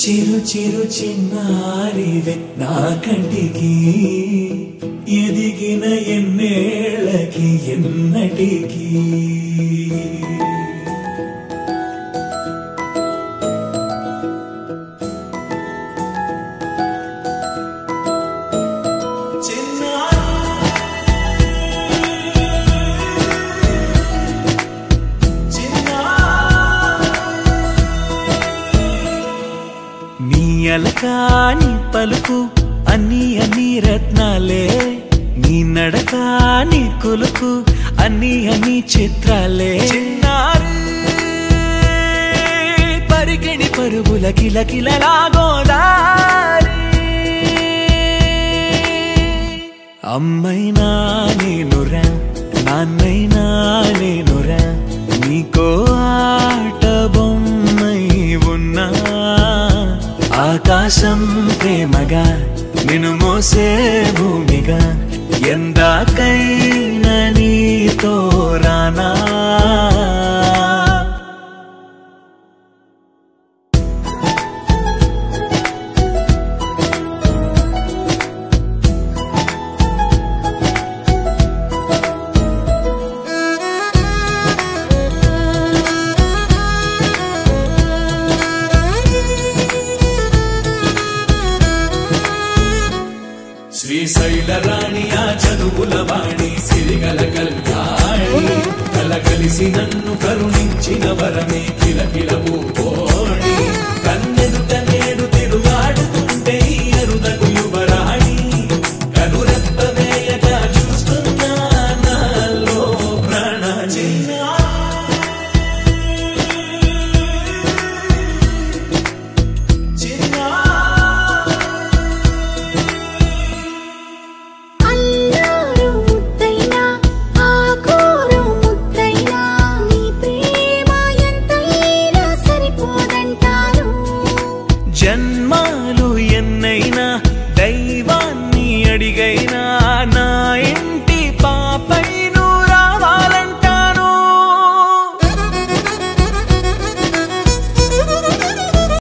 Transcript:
చిరు చిరు చిన్నారివే నా కంటికి ఎదిగిన ఎన్నేళ్ళకి ఎన్నటికి అలకాని పలుకు అన్ని అన్ని రత్నాలే నీ నడకాని కులుకు అన్ని అన్ని చిత్రాలే పరికిణి పరుగుల కిలకిలలాగోదారి అమ్మైనా నేనురా నాన్నైనా నేనురా నీకో ఆట బొమ్మై ఉన్నా ఆకాశం ప్రేమగా నిన్ను మోసే భూమిగా ఎందాకైనా నీతో రానా శ్రీశైల రాణియా చదువుల వాణి సిరిగల కళ్యాణి కలగలిసి నన్ను కరుణించిన వరమే కిలకిలవు కోణి కన్నెదుట నేడు తిరుగాడుతుంటే అరుదగు యువరాణి కనురెప్ప వేయగా చూస్తున్నా నాలో ప్రాణ జన్